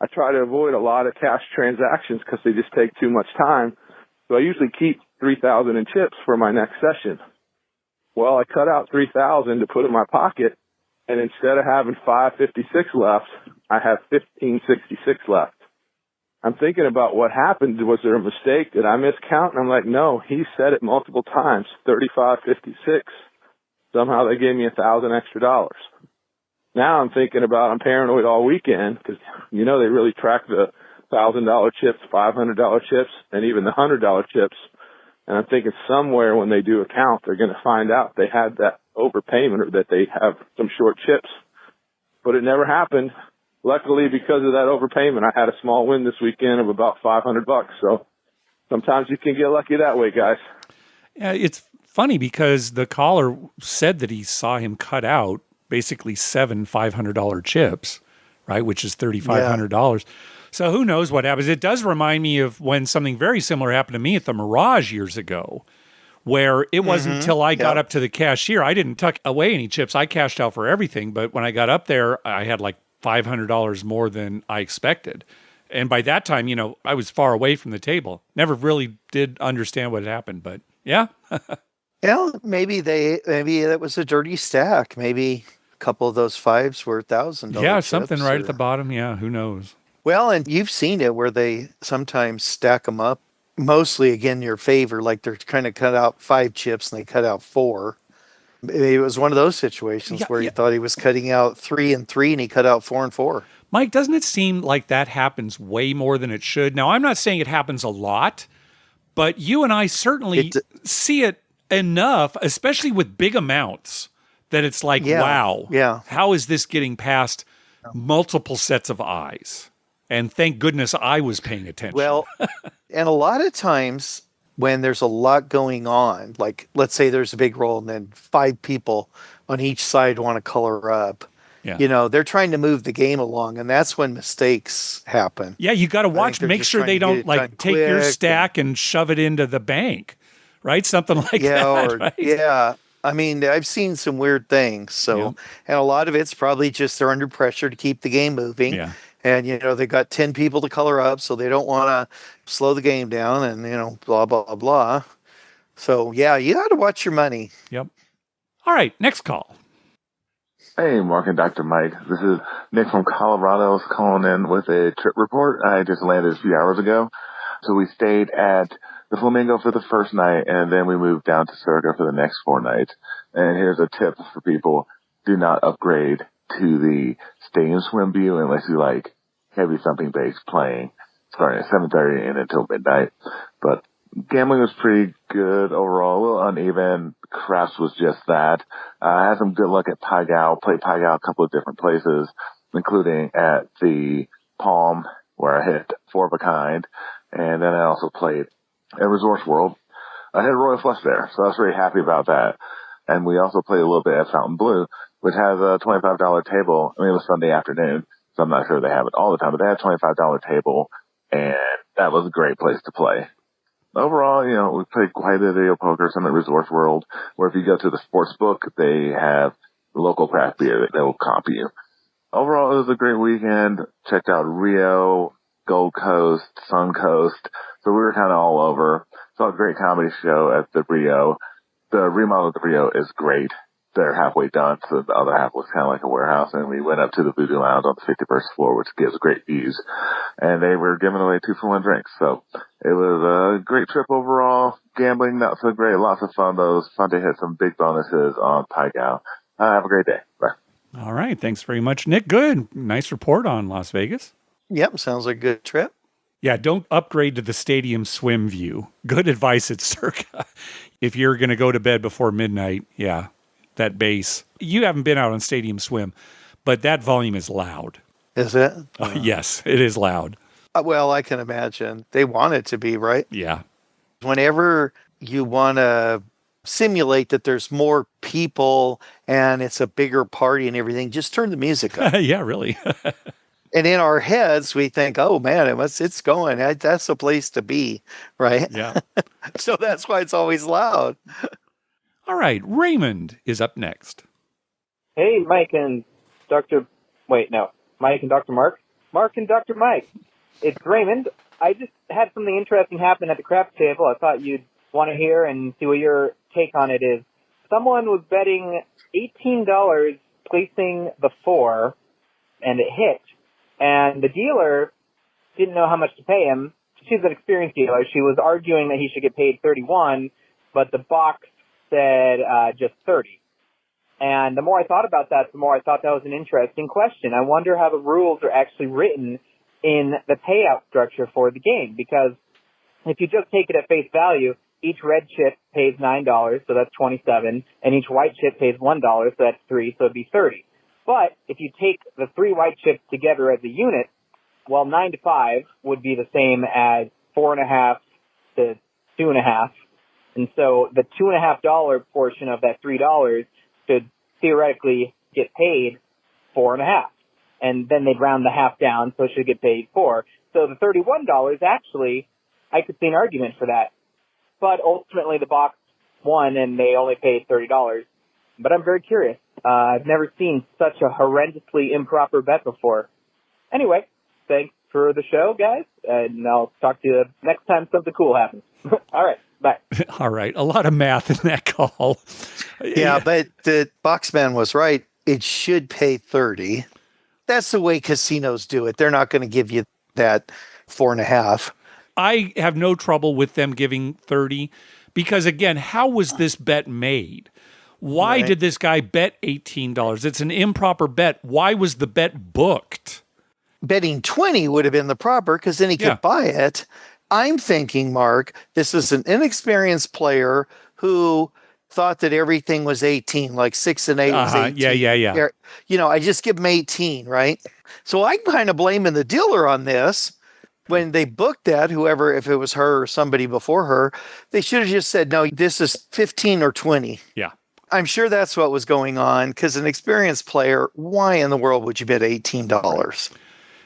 [SPEAKER 4] I try to avoid a lot of cash transactions because they just take too much time. So I usually keep 3,000 in chips for my next session. Well, I cut out 3,000 to put in my pocket, and instead of having 5.56 left, I have 15.66 left. I'm thinking about what happened. Was there a mistake? Did I miscount? And I'm like, no, he said it multiple times, 35.56. Somehow they gave me $1,000 extra dollars. Now I'm thinking about, I'm paranoid all weekend because, they really track the $1,000 chips, $500 chips, and even the $100 chips. And I'm thinking somewhere when they do a count, they're going to find out they had that overpayment or that they have some short chips. But it never happened. Luckily, because of that overpayment, I had a small win this weekend of about $500. So sometimes you can get lucky that way, guys.
[SPEAKER 1] It's funny because the caller said that he saw him cut out basically 7 $500 chips, right? Which is $3,500. So who knows what happens? It does remind me of when something very similar happened to me at the Mirage years ago, where it wasn't until I got up to the cashier. I didn't tuck away any chips. I cashed out for everything. But when I got up there, I had like $500 more than I expected. And by that time, I was far away from the table. Never really did understand what had happened, but yeah.
[SPEAKER 2] Yeah, maybe that was a dirty stack. Maybe a couple of those fives were $1,000.
[SPEAKER 1] Yeah, something right at the bottom. Yeah, who knows?
[SPEAKER 2] Well, and you've seen it where they sometimes stack them up, mostly again your favor, like they're kind of cut out 5 chips and they cut out 4. It was one of those situations where you thought he was cutting out 3 and 3 and he cut out 4 and 4.
[SPEAKER 1] Mike, doesn't it seem like that happens way more than it should? Now, I'm not saying it happens a lot, but you and I certainly see it enough, especially with big amounts, that it's like, wow, how is this getting past multiple sets of eyes? And thank goodness I was paying attention.
[SPEAKER 2] Well, and a lot of times when there's a lot going on, like let's say there's a big roll and then 5 people on each side want to color up. Yeah. They're trying to move the game along, and that's when mistakes happen.
[SPEAKER 1] Yeah, you got to watch, make sure they don't like take your stack and shove it into the bank, right? Something like that. Right?
[SPEAKER 2] Yeah. I mean, I've seen some weird things. So, and a lot of it's probably just they're under pressure to keep the game moving.
[SPEAKER 1] Yeah.
[SPEAKER 2] And, they got 10 people to color up, so they don't want to slow the game down and, blah, blah, blah. So, yeah, you got to watch your money.
[SPEAKER 1] Yep. All right, next call.
[SPEAKER 4] Hey, Mark and Dr. Mike. This is Nick from Colorado. I was calling in with a trip report. I just landed a few hours ago. So we stayed at the Flamingo for the first night, and then we moved down to Circa for the next 4 nights. And here's a tip for people. Do not upgrade to the stadium swim view unless you like heavy thumping bass playing starting at 7:30 and until midnight. But gambling was pretty good overall, a little uneven. Craps was just that. I had some good luck at Pai Gow, played Pai Gow a couple of different places, including at the Palm, where I hit 4 of a kind. And then I also played at Resorts World. I hit a Royal Flush there, so I was very happy about that. And we also played a little bit at Fountain Blue, which has a $25 table. I mean, it was Sunday afternoon, so I'm not sure they have it all the time, but they had a $25 table, and that was a great place to play. Overall, we played quite a bit of video poker, some at Resorts World, where if you go to the sports book, they have local craft beer that they will comp you. Overall, it was a great weekend. Checked out Rio, Gold Coast, Sun Coast, so we were kind of all over. Saw a great comedy show at the Rio. The remodel of the Rio is great. They're halfway done, so the other half was kind of like a warehouse, and we went up to the Voodoo Lounge on the 51st floor, which gives great views, and they were giving away 2-for-1 drinks, so it was a great trip overall. Gambling, not so great. Lots of fun, though. It was fun to hit some big bonuses on Pai Gow. Have a great day. Bye.
[SPEAKER 1] All right. Thanks very much, Nick. Good. Nice report on Las Vegas.
[SPEAKER 2] Yep. Sounds like a good trip.
[SPEAKER 1] Yeah. Don't upgrade to the stadium swim view. Good advice at Circa. If you're going to go to bed before midnight, that bass. You haven't been out on stadium swim, but that volume is loud.
[SPEAKER 2] Is it?
[SPEAKER 1] Yes, it is loud.
[SPEAKER 2] Well, I can imagine. They want it to be, right?
[SPEAKER 1] Yeah.
[SPEAKER 2] Whenever you want to simulate that there's more people and it's a bigger party and everything, just turn the music up.
[SPEAKER 1] Yeah, really.
[SPEAKER 2] And in our heads, we think, oh, man, it's going. That's the place to be, right?
[SPEAKER 1] Yeah.
[SPEAKER 2] So that's why it's always loud.
[SPEAKER 1] All right. Raymond is up next.
[SPEAKER 5] Hey, Mike and Dr. Mark. Mark and Dr. Mike. It's Raymond. I just had something interesting happen at the craps table. I thought you'd want to hear and see what your take on it is. Someone was betting $18 placing the 4, and it hit. And the dealer didn't know how much to pay him. She's an experienced dealer. She was arguing that he should get paid $31, but the box said just $30. And the more I thought about that, the more I thought that was an interesting question. I wonder how the rules are actually written in the payout structure for the game, because if you just take it at face value, each red chip pays $9, so that's $27, and each white chip pays $1, so that's $3, so it'd be $30. But if you take the 3 white chips together as a unit, well, 9 to 5 would be the same as 4.5 to 2.5. And so the $2.50 portion of that $3 should theoretically get paid 4.5. And then they'd round the half down, so it should get paid 4. So the $31 actually, I could see an argument for that. But ultimately the box won and they only paid $30. But I'm very curious. I've never seen such a horrendously improper bet before. Anyway, thanks for the show, guys. And I'll talk to you next time something cool happens. All right. Bye.
[SPEAKER 1] All right. A lot of math in that call.
[SPEAKER 2] Yeah, but the Boxman was right. It should pay 30. That's the way casinos do it. They're not going to give you that 4.5.
[SPEAKER 1] I have no trouble with them giving 30 because, again, how was this bet made? Why did this guy bet $18? It's an improper bet. Why was the bet booked?
[SPEAKER 2] Betting 20 would have been the proper because then he could buy it. I'm thinking, Mark, this is an inexperienced player who thought that everything was 18, like 6 and 8 was 18.
[SPEAKER 1] Yeah.
[SPEAKER 2] You know, I just give him 18, right? So I'm kind of blaming the dealer on this. When they booked that, whoever, if it was her or somebody before her, they should have just said, no, this is 15 or 20.
[SPEAKER 1] Yeah.
[SPEAKER 2] I'm sure that's what was going on because an experienced player, why in the world would you bet $18?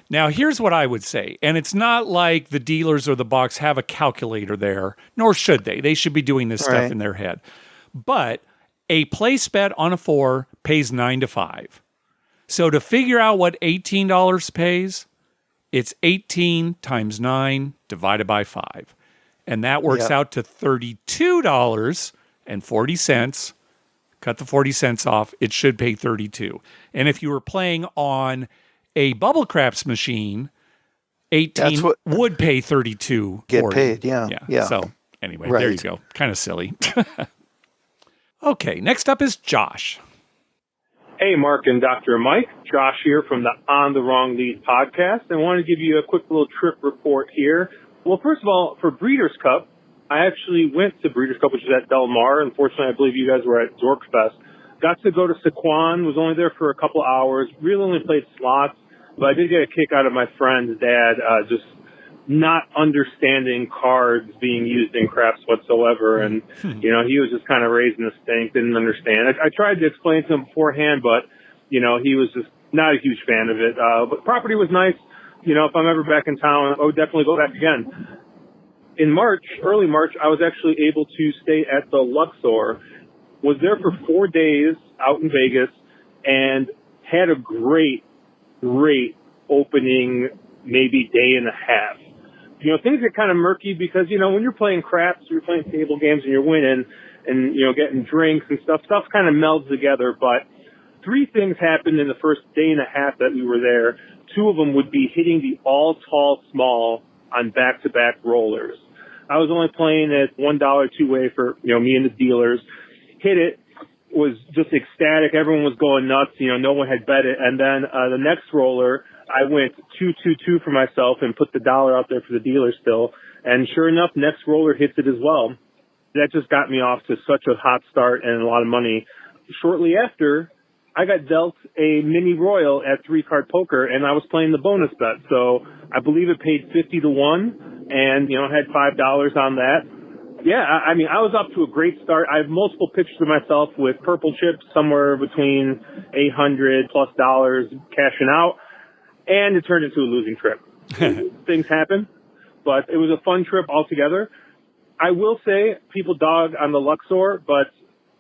[SPEAKER 1] Now, here's what I would say, and it's not like the dealers or the box have a calculator there, nor should they. They should be doing this stuff in their head. But a place bet on a 4 pays 9 to 5. So to figure out what $18 pays, it's 18 times 9 divided by 5. And that works out to $32.40. Cut the 40 cents off. It should pay 32. And if you were playing on a bubble craps machine, 18 would pay 32.
[SPEAKER 2] Get paid, yeah.
[SPEAKER 1] So anyway, there you go. Kind of silly. Okay, next up is Josh.
[SPEAKER 6] Hey, Mark and Dr. Mike. Josh here from the On the Wrong Lead podcast. I want to give you a quick little trip report here. Well, first of all, for Breeders' Cup, I actually went to Breeders' Cup, which is at Del Mar. Unfortunately, I believe you guys were at Zorkfest. Got to go to Sequan, was only there for a couple hours, really only played slots, but I did get a kick out of my friend's dad, just not understanding cards being used in craps whatsoever. And, you know, he was just kind of raising the stink, didn't understand. I tried to explain to him beforehand, but, you know, he was just not a huge fan of it. But the property was nice. You know, if I'm ever back in town, I would definitely go back again. In March, early March, I was actually able to stay at the Luxor, was there for 4 days out in Vegas, and had a great opening, maybe day and a half. You know, things get kind of murky because, you know, when you're playing craps, you're playing table games and you're winning and, you know, getting drinks and stuff kind of melds together. But 3 things happened in the first day and a half that we were there. 2 of them would be hitting the all tall small on back-to-back rollers. I was only playing at $1 two-way for, you know, me and the dealers. Hit it, was just ecstatic. Everyone was going nuts. You know, no one had bet it. And then the next roller, I went 2-2-2 for myself and put the dollar out there for the dealer still. And sure enough, next roller hits it as well. That just got me off to such a hot start and a lot of money. Shortly after, I got dealt a mini royal at 3-card poker, and I was playing the bonus bet. So I believe it paid 50 to 1, and, you know, I had $5 on that. Yeah, I mean, I was up to a great start. I have multiple pictures of myself with purple chips, somewhere between $800+ cashing out, and it turned into a losing trip. Things happen, but it was a fun trip altogether. I will say people dog on the Luxor, but,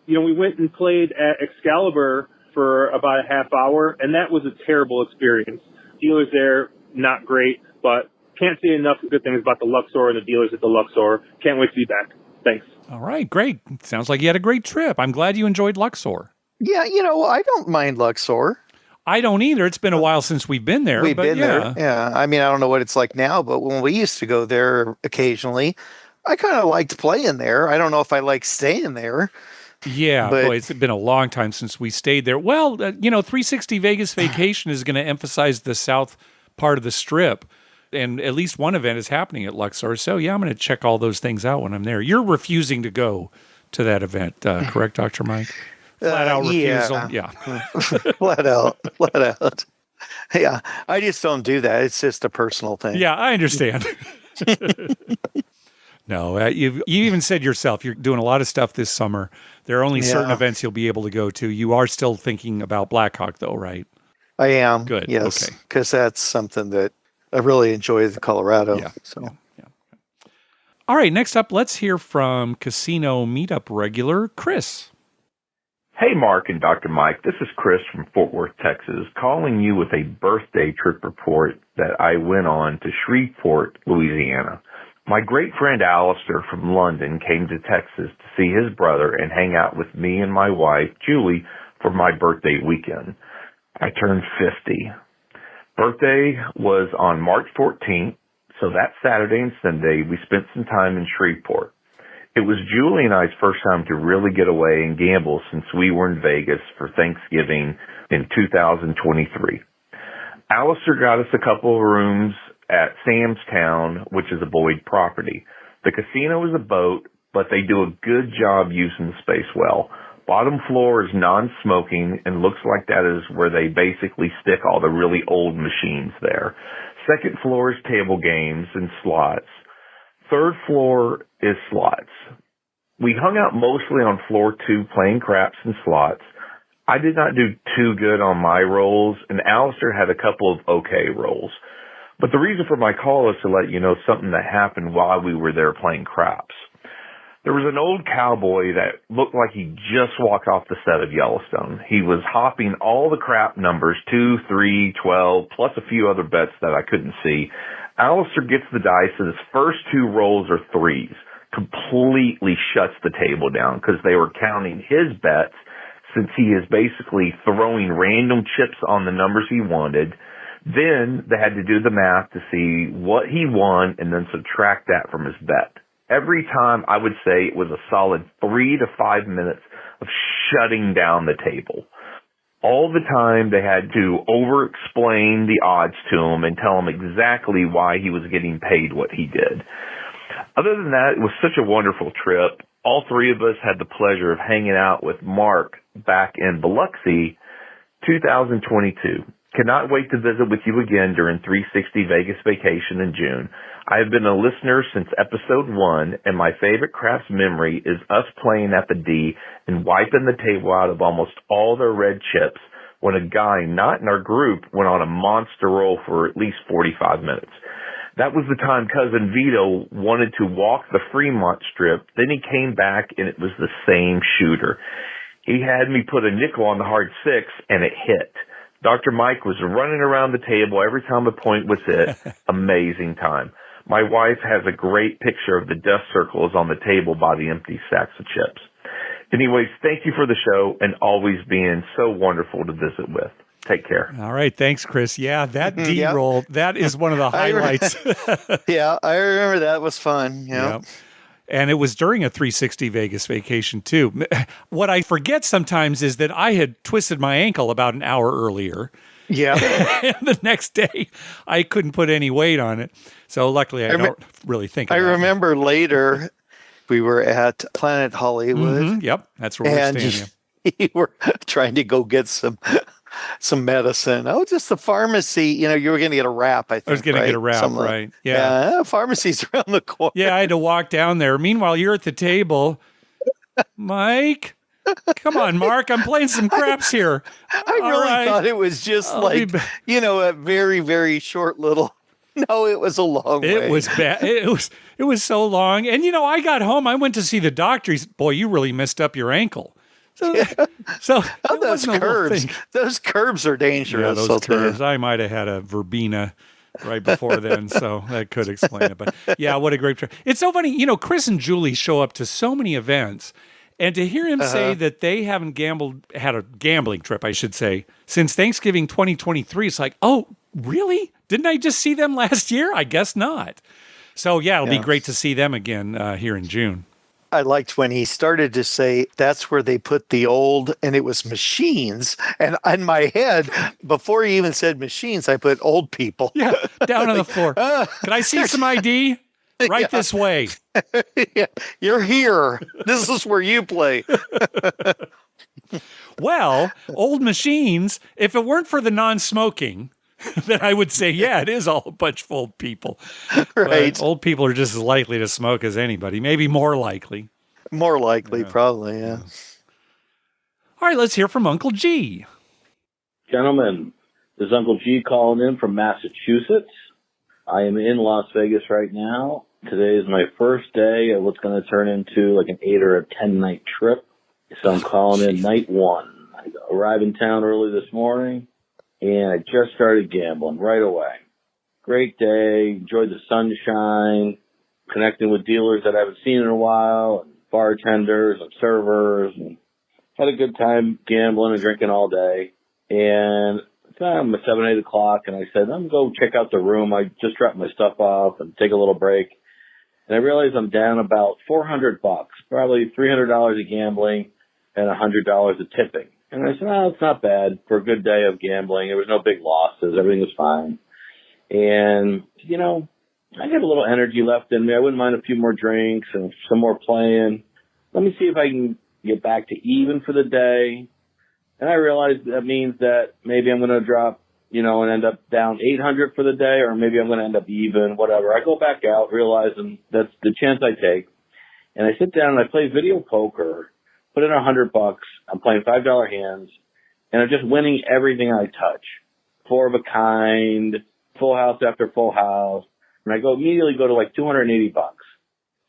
[SPEAKER 6] you know, we went and played at Excalibur for about a half hour, and that was a terrible experience. Dealers there, not great, but can't say enough good things about the Luxor and the dealers at the Luxor. Can't wait to be back. Thanks.
[SPEAKER 1] All right, great. Sounds like you had a great trip. I'm glad you enjoyed Luxor.
[SPEAKER 2] Yeah, you know, I don't mind Luxor.
[SPEAKER 1] I don't either. It's been a while since we've been there.
[SPEAKER 2] We've been there. Yeah. I mean, I don't know what it's like now, but when we used to go there occasionally, I kind of liked playing there. I don't know if I like staying there.
[SPEAKER 1] Yeah, boy, it's been a long time since we stayed there. Well, you know, 360 Vegas Vacation is going to emphasize the south part of the Strip. And at least one event is happening at Luxor. So, yeah, I'm going to check all those things out when I'm there. You're refusing to go to that event, correct, Dr. Mike? Flat out refusal. Yeah.
[SPEAKER 2] Flat out. Yeah, I just don't do that. It's just a personal thing.
[SPEAKER 1] Yeah, I understand. No, you even said yourself, you're doing a lot of stuff this summer. There are only certain events you'll be able to go to. You are still thinking about Blackhawk, though, right?
[SPEAKER 2] I am.
[SPEAKER 1] Good.
[SPEAKER 2] Yes.
[SPEAKER 1] Okay.
[SPEAKER 2] Because that's something that I really enjoy in Colorado.
[SPEAKER 1] Yeah.
[SPEAKER 2] So.
[SPEAKER 1] Yeah. All right. Next up, let's hear from Casino Meetup regular Chris.
[SPEAKER 7] Hey, Mark and Dr. Mike. This is Chris from Fort Worth, Texas, calling you with a birthday trip report that I went on to Shreveport, Louisiana. My great friend Alistair from London came to Texas to see his brother and hang out with me and my wife, Julie, for my birthday weekend. I turned 50. Birthday was on March 14th, so that Saturday and Sunday we spent some time in Shreveport. It was Julie and I's first time to really get away and gamble since we were in Vegas for Thanksgiving in 2023. Alistair got us a couple of rooms at Sam's Town, which is a Boyd property. The casino is a boat, but they do a good job using the space well. Bottom floor is non-smoking and looks like that is where they basically stick all the really old machines there. Second floor is table games and slots. Third floor is slots. We hung out mostly on floor 2 playing craps and slots. I did not do too good on my rolls, and Alistair had a couple of okay rolls. But the reason for my call is to let you know something that happened while we were there playing craps. There was an old cowboy that looked like he just walked off the set of Yellowstone. He was hopping all the crap numbers, 2, 3, 12, plus a few other bets that I couldn't see. Alistair gets the dice, and his first 2 rolls are 3s. Completely shuts the table down because they were counting his bets since he is basically throwing random chips on the numbers he wanted. Then they had to do the math to see what he won and then subtract that from his bet. Every time I would say it was a solid 3 to 5 minutes of shutting down the table. All the time they had to over-explain the odds to him and tell him exactly why he was getting paid what he did. Other than that, it was such a wonderful trip. All 3 of us had the pleasure of hanging out with Mark back in Biloxi, 2022. Cannot wait to visit with you again during 360 Vegas vacation in June. I have been a listener since episode 1, and my favorite craps memory is us playing at the D and wiping the table out of almost all their red chips when a guy not in our group went on a monster roll for at least 45 minutes. That was the time Cousin Vito wanted to walk the Fremont Strip. Then he came back, and it was the same shooter. He had me put a nickel on the hard 6, and it hit. Dr. Mike was running around the table every time a point was hit. Amazing time. My wife has a great picture of the dust circles on the table by the empty sacks of chips. Anyways, thank you for the show and always being so wonderful to visit with. Take care.
[SPEAKER 1] All right. Thanks, Chris. Yeah, that D roll, that is one of the highlights.
[SPEAKER 2] Yeah, I remember that was fun.
[SPEAKER 1] Yep. And it was during a 360 Vegas vacation, too. What I forget sometimes is that I had twisted my ankle about an hour earlier.
[SPEAKER 2] Yeah.
[SPEAKER 1] And the next day, I couldn't put any weight on it. So luckily, I don't really think of
[SPEAKER 2] I
[SPEAKER 1] that.
[SPEAKER 2] remember later, we were at Planet Hollywood.
[SPEAKER 1] Mm-hmm. Yep, that's where we're staying.
[SPEAKER 2] You were trying to go get some medicine. Oh, just the pharmacy. You were going to get a wrap, I think.
[SPEAKER 1] I was going to get a wrap, right.
[SPEAKER 2] Yeah. Pharmacy's around the corner.
[SPEAKER 1] Yeah, I had to walk down there. Meanwhile, you're at the table. Mike, come on, Mark. I'm playing some craps here.
[SPEAKER 2] I really thought it was just a very, very short little... No, it was a long way.
[SPEAKER 1] It was bad. It was so long. And, I got home. I went to see the doctor. He said, boy, you really messed up your ankle. So
[SPEAKER 2] those curbs are dangerous.
[SPEAKER 1] Yeah, those curbs. I might have had a verbena right before then, so that could explain it. But yeah, what a great trip. It's so funny. Chris and Julie show up to so many events, and to hear him say that they haven't had a gambling trip, I should say, since Thanksgiving 2023, it's like, oh, really? Didn't I just see them last year? I guess not. So yeah, it'll be great to see them again here in June.
[SPEAKER 2] I liked when he started to say that's where they put the old, and it was machines. And in my head, before he even said machines, I put old people.
[SPEAKER 1] Yeah, down on the floor. Can I see some ID? Right this way.
[SPEAKER 2] Yeah, you're here. This is where you play.
[SPEAKER 1] Well, old machines, if it weren't for the non-smoking, then I would say, yeah, it is all a bunch of old people.
[SPEAKER 2] Right.
[SPEAKER 1] But old people are just as likely to smoke as anybody, maybe more likely.
[SPEAKER 2] More likely, probably, yeah.
[SPEAKER 1] All right, let's hear from Uncle G.
[SPEAKER 8] Gentlemen, this is Uncle G calling in from Massachusetts. I am in Las Vegas right now. Today is my first day of what's going to turn into like an 8 or a 10 night trip. So I'm calling in night 1. I arrived in town early this morning and I just started gambling right away. Great day, enjoyed the sunshine, connecting with dealers that I haven't seen in a while, and bartenders and servers, and had a good time gambling and drinking all day. And it's time 7, 8 o'clock, and I said, I'm going to go check out the room. I just dropped my stuff off and take a little break. And I realized I'm down about $400, probably $300 of gambling and $100 of tipping. And I said, oh, it's not bad for a good day of gambling. There was no big losses. Everything was fine. And, you know, I got a little energy left in me. I wouldn't mind a few more drinks and some more playing. Let me see if I can get back to even for the day. And I realized that means that maybe I'm going to drop, you know, and end up down 800 for the day, or maybe I'm going to end up even, whatever. I go back out realizing that's the chance I take. And I sit down and I play video poker, put in $100. I'm playing $5 hands, and I'm just winning everything I touch. 4 of a kind, full house after full house. And I immediately go to like $280.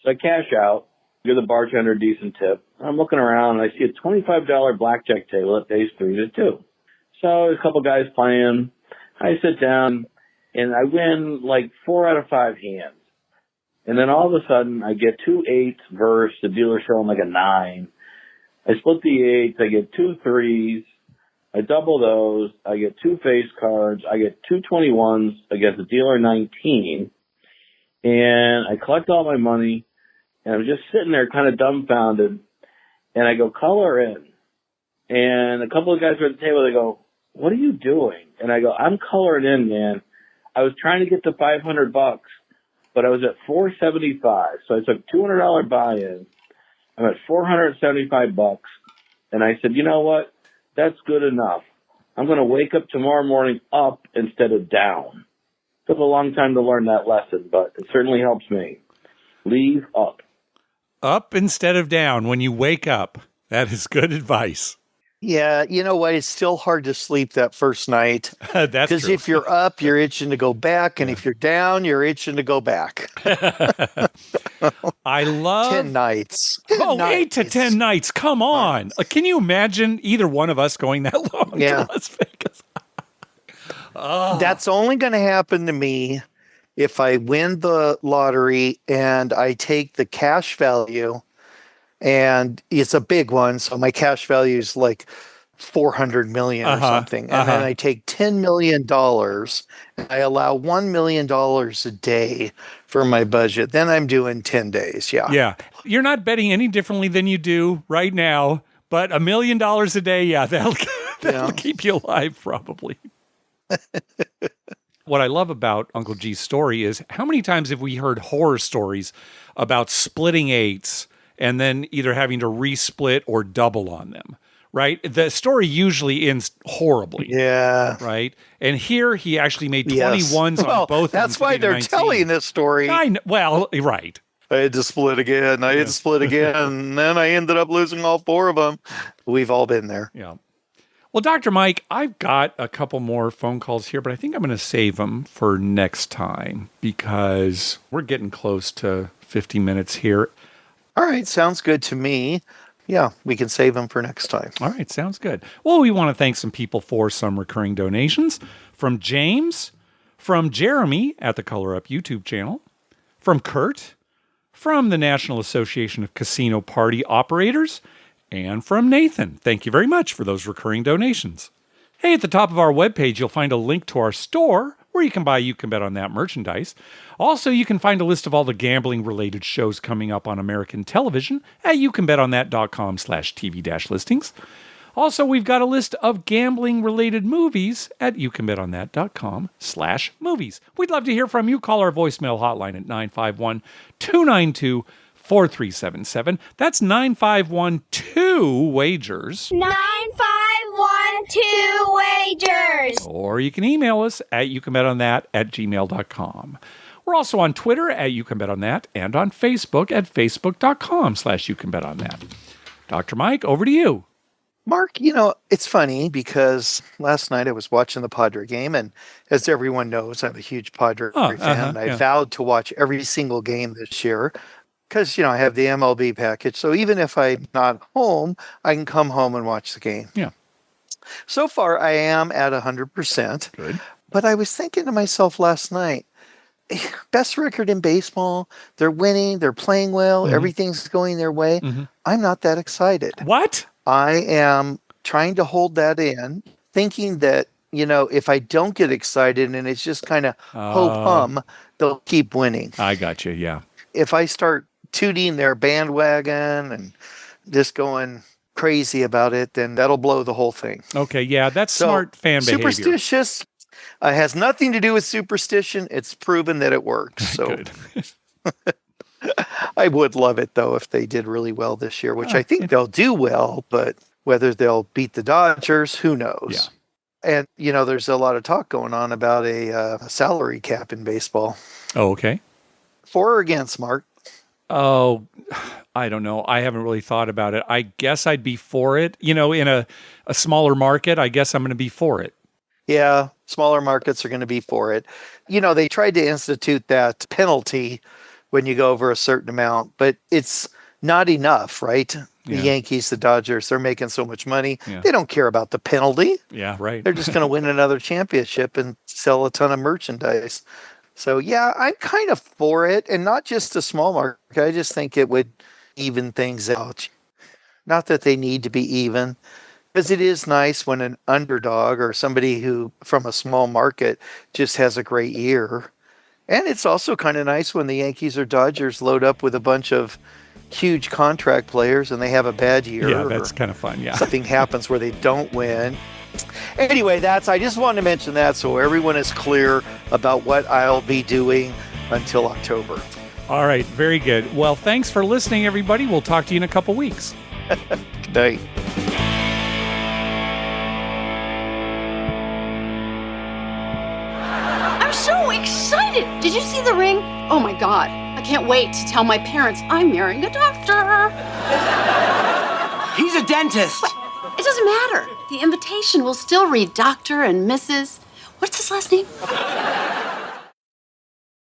[SPEAKER 8] So I cash out, give the bartender a decent tip. I'm looking around and I see a $25 blackjack table that pays 3-2. So there's a couple guys playing. I sit down and I win like 4 out of 5 hands. And then all of a sudden I get 2 8s versus the dealer showing like a 9. I split the 8s. I get 2 3s. I double those. I get 2 face cards. I get 2 21s against the dealer 19. And I collect all my money. And I'm just sitting there kind of dumbfounded. And I go, color in. And a couple of guys are at the table. They go, what are you doing? And I go, I'm coloring in, man. I was trying to get to $500, but I was at $475. So I took $200 buy-in. I'm at $475. And I said, you know what? That's good enough. I'm going to wake up tomorrow morning up instead of down. Took a long time to learn that lesson, but it certainly helps me. Leave up.
[SPEAKER 1] Up instead of down when you wake up. That is good advice.
[SPEAKER 2] Yeah, you know what? It's still hard to sleep that first night.
[SPEAKER 1] That's
[SPEAKER 2] Because
[SPEAKER 1] true.
[SPEAKER 2] if you're up, you're itching to go back. And if you're down, you're itching to go back.
[SPEAKER 1] I love
[SPEAKER 2] 10 nights.
[SPEAKER 1] 8 to 10 nights. Come on. Can you imagine either one of us going that long to Las Vegas?
[SPEAKER 2] That's only going to happen to me if I win the lottery and I take the cash value, and it's a big one. So my cash value is like 400 million or something. And then I take $10 million and I allow $1 million a day for my budget. Then I'm doing 10 days. Yeah.
[SPEAKER 1] Yeah. You're not betting any differently than you do right now, but $1 million a day. Yeah. That'll keep you alive probably. What I love about Uncle G's story is how many times have we heard horror stories about splitting 8s and then either having to resplit or double on them, right? The story usually ends horribly.
[SPEAKER 2] Yeah.
[SPEAKER 1] Right? And here he actually made 21s on both.
[SPEAKER 2] That's why they're telling this story.
[SPEAKER 1] Well, right.
[SPEAKER 2] I had to split again. And then I ended up losing all 4 of them. We've all been there.
[SPEAKER 1] Yeah. Well, Dr. Mike, I've got a couple more phone calls here, but I think I'm going to save them for next time because we're getting close to 50 minutes here.
[SPEAKER 2] All right. Sounds good to me. Yeah, we can save them for next time.
[SPEAKER 1] All right. Sounds good. Well, we want to thank some people for some recurring donations. From James, from Jeremy at the Color Up YouTube channel, from Kurt, from the National Association of Casino Party Operators, and from Nathan. Thank you very much for those recurring donations. Hey, at the top of our webpage, you'll find a link to our store where you can buy You Can Bet on That merchandise. Also, you can find a list of all the gambling-related shows coming up on American television at youcanbetonThat.com/TV-listings. Also, we've got a list of gambling-related movies at youcanbetonThat.com/movies. We'd love to hear from you. Call our voicemail hotline at 951-292-4377. That's 951-2-WAGERS.
[SPEAKER 9] 951 Two Wagers.
[SPEAKER 1] Or you can email us at youcanbetonThat@gmail.com. We're also on Twitter at YouCanBetOnThat and on Facebook at facebook.com/YouCanBetOnThat. Dr. Mike, over to you.
[SPEAKER 2] Mark, it's funny because last night I was watching the Padre game, and as everyone knows, I'm a huge Padre fan, and I vowed to watch every single game this year because, I have the MLB package. So even if I'm not home, I can come home and watch the game.
[SPEAKER 1] Yeah.
[SPEAKER 2] So far, I am at 100%.
[SPEAKER 1] Good.
[SPEAKER 2] But I was thinking to myself last night, best record in baseball. They're winning. They're playing well.
[SPEAKER 1] Mm-hmm.
[SPEAKER 2] Everything's going their way.
[SPEAKER 1] Mm-hmm.
[SPEAKER 2] I'm not that excited.
[SPEAKER 1] What?
[SPEAKER 2] I am trying to hold that in, thinking that, if I don't get excited and it's just kind of ho-hum, they'll keep winning.
[SPEAKER 1] I got you, yeah.
[SPEAKER 2] If I start tooting their bandwagon and just going crazy about it, then that'll blow the whole thing.
[SPEAKER 1] Okay, yeah, that's smart fan behavior.
[SPEAKER 2] Superstitious has nothing to do with superstition. It's proven that it works. So
[SPEAKER 1] Good.
[SPEAKER 2] I would love it, though, if they did really well this year, which I think they'll do well, but whether they'll beat the Dodgers, who knows?
[SPEAKER 1] Yeah.
[SPEAKER 2] And, there's a lot of talk going on about a salary cap in baseball.
[SPEAKER 1] Oh, okay.
[SPEAKER 2] For or against, Mark?
[SPEAKER 1] Oh, I don't know. I haven't really thought about it. I guess I'd be for it. In a smaller market, I guess I'm going to be for it.
[SPEAKER 2] Yeah, smaller markets are going to be for it. They tried to institute that penalty when you go over a certain amount, but it's not enough, right? The Yankees, the Dodgers, they're making so much money.
[SPEAKER 1] Yeah.
[SPEAKER 2] They don't care about the penalty.
[SPEAKER 1] Yeah, right.
[SPEAKER 2] They're just going to win another championship and sell a ton of merchandise. So, yeah, I'm kind of for it, and not just a small market. I just think it would even things out. Not that they need to be even, because it is nice when an underdog or somebody who from a small market just has a great year. And it's also kind of nice when the Yankees or Dodgers load up with a bunch of huge contract players and they have a bad year.
[SPEAKER 1] Yeah, that's kind of fun, yeah.
[SPEAKER 2] Something happens where they don't win. Anyway, I just wanted to mention that so everyone is clear about what I'll be doing until October.
[SPEAKER 1] All right, very good. Well, thanks for listening, everybody. We'll talk to you in a couple weeks.
[SPEAKER 2] Good night.
[SPEAKER 10] I'm so excited! Did you see the ring? Oh my God. I can't wait to tell my parents I'm marrying a doctor.
[SPEAKER 11] He's a dentist.
[SPEAKER 10] What? It doesn't matter. The invitation will still read Dr. and Mrs. What's his last name?